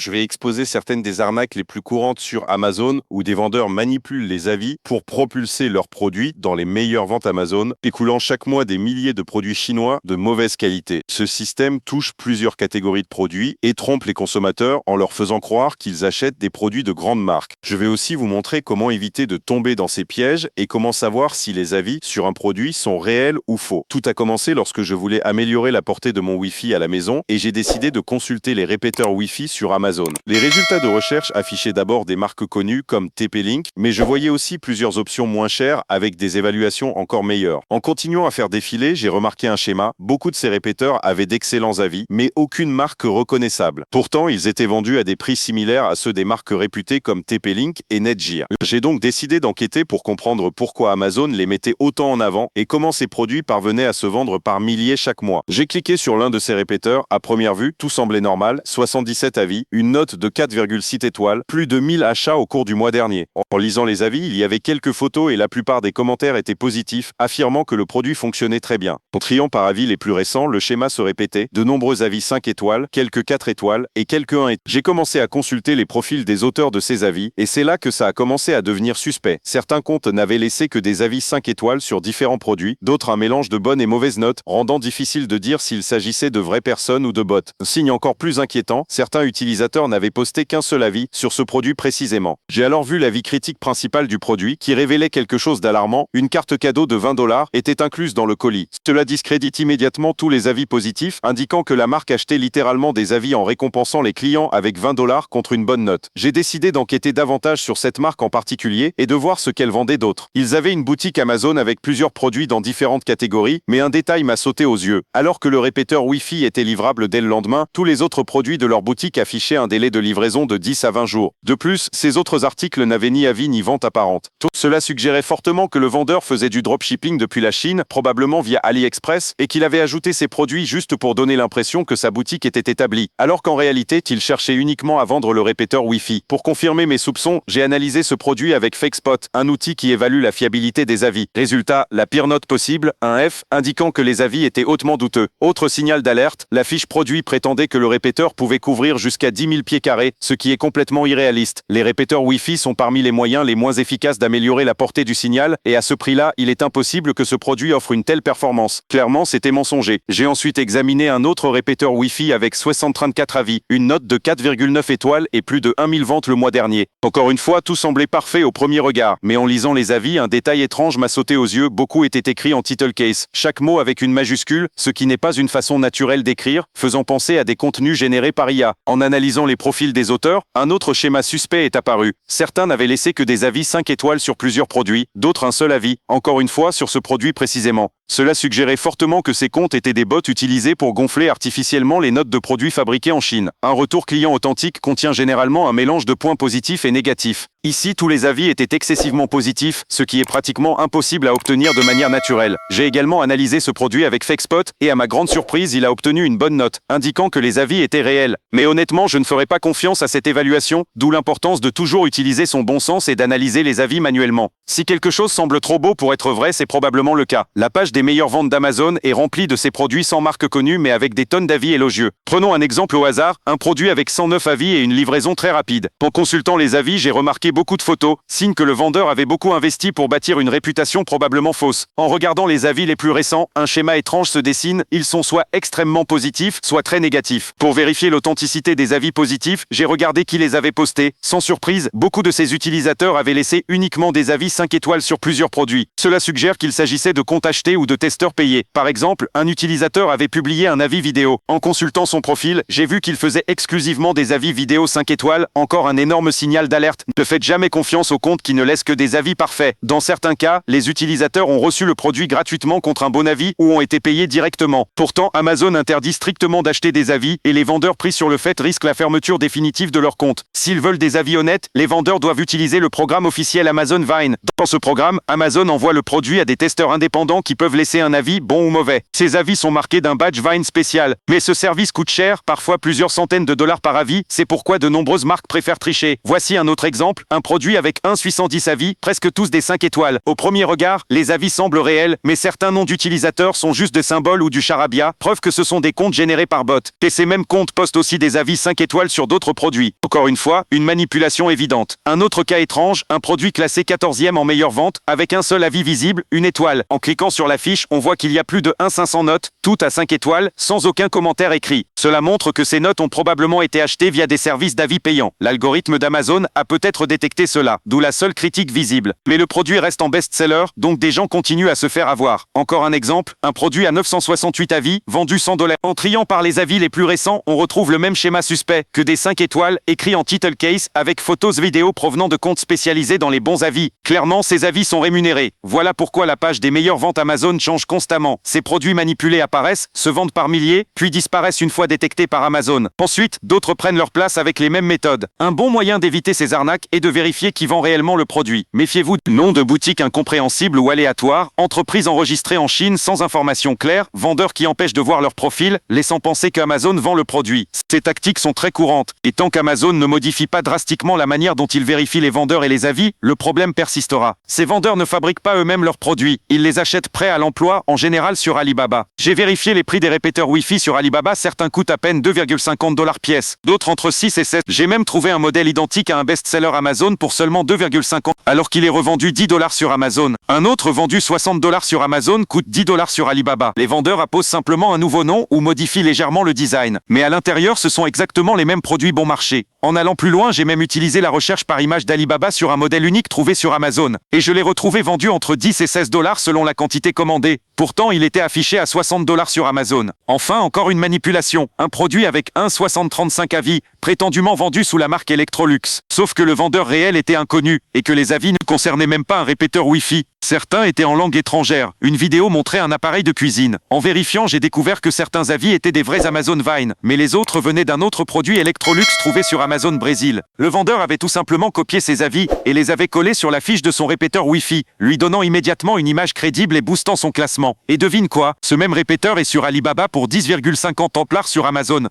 Je vais exposer certaines des arnaques les plus courantes sur Amazon où des vendeurs manipulent les avis pour propulser leurs produits dans les meilleures ventes Amazon, écoulant chaque mois des milliers de produits chinois de mauvaise qualité. Ce système touche plusieurs catégories de produits et trompe les consommateurs en leur faisant croire qu'ils achètent des produits de grandes marques. Je vais aussi vous montrer comment éviter de tomber dans ces pièges et comment savoir si les avis sur un produit sont réels ou faux. Tout a commencé lorsque je voulais améliorer la portée de mon Wi-Fi à la maison et j'ai décidé de consulter les répéteurs Wi-Fi sur Amazon. Les résultats de recherche affichaient d'abord des marques connues comme TP-Link, mais je voyais aussi plusieurs options moins chères avec des évaluations encore meilleures. En continuant à faire défiler, j'ai remarqué un schéma. Beaucoup de ces répéteurs avaient d'excellents avis, mais aucune marque reconnaissable. Pourtant, ils étaient vendus à des prix similaires à ceux des marques réputées comme TP-Link et Netgear. J'ai donc décidé d'enquêter pour comprendre pourquoi Amazon les mettait autant en avant et comment ces produits parvenaient à se vendre par milliers chaque mois. J'ai cliqué sur l'un de ces répéteurs. À première vue, tout semblait normal. 77 avis, une note de 4,6 étoiles, plus de 1000 achats au cours du mois dernier. En lisant les avis, il y avait quelques photos et la plupart des commentaires étaient positifs, affirmant que le produit fonctionnait très bien. En triant par avis les plus récents, le schéma se répétait. De nombreux avis 5 étoiles, quelques 4 étoiles et quelques 1 étoile. J'ai commencé à consulter les profils des auteurs de ces avis et c'est là que ça a commencé à devenir suspect. Certains comptes n'avaient laissé que des avis 5 étoiles sur différents produits, d'autres un mélange de bonnes et mauvaises notes, rendant difficile de dire s'il s'agissait de vraies personnes ou de bots. Signe encore plus inquiétant, certains utilisateurs n'avaient posté qu'un seul avis sur ce produit précisément. J'ai alors vu l'avis critique principal du produit qui révélait quelque chose d'alarmant. Une carte cadeau de 20 $ était incluse dans le colis. Cela discrédite immédiatement tous les avis positifs, indiquant que la marque achetait littéralement des avis en récompensant les clients avec 20 $ contre une bonne note. J'ai décidé d'enquêter davantage sur cette marque en particulier et de voir ce qu'elle vendait d'autre. Ils avaient une boutique Amazon avec plusieurs produits dans différentes catégories, mais un détail m'a sauté aux yeux. Alors que le répéteur Wi-Fi était livrable dès le lendemain, tous les autres produits de leur boutique affichaient un délai de livraison de 10 à 20 jours. De plus, ces autres articles n'avaient ni avis ni vente apparente. Cela suggérait fortement que le vendeur faisait du dropshipping depuis la Chine, probablement via AliExpress, et qu'il avait ajouté ces produits juste pour donner l'impression que sa boutique était établie, alors qu'en réalité, il cherchait uniquement à vendre le répéteur Wi-Fi. Pour confirmer mes soupçons, j'ai analysé ce produit avec FakeSpot, un outil qui évalue la fiabilité des avis. Résultat, la pire note possible, un F, indiquant que les avis étaient hautement douteux. Autre signal d'alerte, la fiche produit prétendait que le répéteur pouvait couvrir jusqu'à 10 000 pieds carrés, ce qui est complètement irréaliste. Les répéteurs Wi-Fi sont parmi les moyens les moins efficaces d'améliorer la portée du signal, et à ce prix-là, il est impossible que ce produit offre une telle performance. Clairement, c'était mensonger. J'ai ensuite examiné un autre répéteur Wi-Fi avec 64 avis, une note de 4,9 étoiles et plus de 1000 ventes le mois dernier. Encore une fois, tout semblait parfait au premier regard, mais en lisant les avis, un détail étrange m'a sauté aux yeux. Beaucoup étaient écrits en title case, chaque mot avec une majuscule, ce qui n'est pas une façon naturelle d'écrire, faisant penser à des contenus générés par IA. En analysant les profils des auteurs, un autre schéma suspect est apparu. Certains n'avaient laissé que des avis 5 étoiles sur plusieurs produits, d'autres un seul avis, encore une fois sur ce produit précisément. Cela suggérait fortement que ces comptes étaient des bots utilisés pour gonfler artificiellement les notes de produits fabriqués en Chine. Un retour client authentique contient généralement un mélange de points positifs et négatifs. Ici, tous les avis étaient excessivement positifs, ce qui est pratiquement impossible à obtenir de manière naturelle. J'ai également analysé ce produit avec FakeSpot et à ma grande surprise, il a obtenu une bonne note, indiquant que les avis étaient réels. Mais honnêtement, je ne ferai pas confiance à cette évaluation, d'où l'importance de toujours utiliser son bon sens et d'analyser les avis manuellement. Si quelque chose semble trop beau pour être vrai, c'est probablement le cas. La page des meilleures ventes d'Amazon est remplie de ces produits sans marque connue mais avec des tonnes d'avis élogieux. Prenons un exemple au hasard, un produit avec 109 avis et une livraison très rapide. En consultant les avis, j'ai remarqué beaucoup de photos, signe que le vendeur avait beaucoup investi pour bâtir une réputation probablement fausse. En regardant les avis les plus récents, un schéma étrange se dessine, ils sont soit extrêmement positifs, soit très négatifs. Pour vérifier l'authenticité des avis positifs, j'ai regardé qui les avait postés. Sans surprise, beaucoup de ces utilisateurs avaient laissé uniquement des avis 5 étoiles sur plusieurs produits. Cela suggère qu'il s'agissait de comptes achetés ou de testeurs payés. Par exemple, un utilisateur avait publié un avis vidéo. En consultant son profil, j'ai vu qu'il faisait exclusivement des avis vidéo 5 étoiles, encore un énorme signal d'alerte. Ne faites jamais confiance aux comptes qui ne laissent que des avis parfaits. Dans certains cas, les utilisateurs ont reçu le produit gratuitement contre un bon avis ou ont été payés directement. Pourtant, Amazon interdit strictement d'acheter des avis et les vendeurs pris sur le fait risquent la fermeture définitive de leur compte. S'ils veulent des avis honnêtes, les vendeurs doivent utiliser le programme officiel Amazon Vine. Dans ce programme, Amazon envoie le produit à des testeurs indépendants qui peuvent laisser un avis bon ou mauvais. Ces avis sont marqués d'un badge Vine spécial. Mais ce service coûte cher, parfois plusieurs centaines de dollars par avis, c'est pourquoi de nombreuses marques préfèrent tricher. Voici un autre exemple, un produit avec 1,70 avis, presque tous des 5 étoiles. Au premier regard, les avis semblent réels, mais certains noms d'utilisateurs sont juste des symboles ou du charabia, preuve que ce sont des comptes générés par bot. Et ces mêmes comptes postent aussi des avis 5 étoiles sur d'autres produits. Encore une fois, une manipulation évidente. Un autre cas étrange, un produit classé 14e en meilleure vente, avec un seul avis visible, une étoile. En cliquant sur la fiche, on voit qu'il y a plus de 1,500 notes, toutes à 5 étoiles, sans aucun commentaire écrit. Cela montre que ces notes ont probablement été achetées via des services d'avis payants. L'algorithme d'Amazon a peut-être détecté cela, d'où la seule critique visible. Mais le produit reste en best-seller, donc des gens continuent à se faire avoir. Encore un exemple, un produit à 968 avis, vendu 100 $. En triant par les avis les plus récents, on retrouve le même schéma suspect que des 5 étoiles, écrits en title case, avec photos vidéos provenant de comptes spécialisés dans les bons avis. Clairement, ces avis sont rémunérés. Voilà pourquoi la page des meilleures ventes Amazon change constamment. Ces produits manipulés apparaissent, se vendent par milliers, puis disparaissent une fois détectés par Amazon. Ensuite, d'autres prennent leur place avec les mêmes méthodes. Un bon moyen d'éviter ces arnaques est de vérifier qui vend réellement le produit. Méfiez-vous de nom de boutique incompréhensible ou aléatoire, entreprise enregistrée en Chine sans information claire, vendeurs qui empêchent de voir leur profil, laissant penser qu'Amazon vend le produit. Ces tactiques sont très courantes, et tant qu'Amazon ne modifie pas drastiquement la manière dont il vérifie les vendeurs et les avis, le problème persistera. Ces vendeurs ne fabriquent pas eux-mêmes leurs produits, ils les achètent prêts à l'emploi, en général sur Alibaba. J'ai vérifié les prix des répéteurs Wi-Fi sur Alibaba, certains coûtent à peine 2,50 $ pièce, d'autres entre 6 et 7. J'ai même trouvé un modèle identique à un best-seller Amazon pour seulement 2,50 $, alors qu'il est revendu 10 $ sur Amazon. Un autre vendu 60 $ sur Amazon coûte 10 $ sur Alibaba. Les vendeurs apposent simplement un nouveau nom ou modifient légèrement le design. Mais à l'intérieur, ce sont exactement les mêmes produits bon marché. En allant plus loin, j'ai même utilisé la recherche par image d'Alibaba sur un modèle unique trouvé sur Amazon. Et je l'ai retrouvé vendu entre 10 et 16 $ selon la quantité commandée. Pourtant, il était affiché à 60 $ sur Amazon. Enfin, encore une manipulation. Un produit avec 1,6035 avis, prétendument vendu sous la marque Electrolux. Sauf que le vendeur réel était inconnu, et que les avis ne concernaient même pas un répéteur Wi-Fi. Certains étaient en langue étrangère. Une vidéo montrait un appareil de cuisine. En vérifiant, j'ai découvert que certains avis étaient des vrais Amazon Vine, mais les autres venaient d'un autre produit Electrolux trouvé sur Amazon Brésil. Le vendeur avait tout simplement copié ces avis et les avait collés sur la fiche de son répéteur Wi-Fi, lui donnant immédiatement une image crédible et boostant son classement. Et devine quoi, ce même répéteur est sur Alibaba pour 10,50 $ sur Amazon.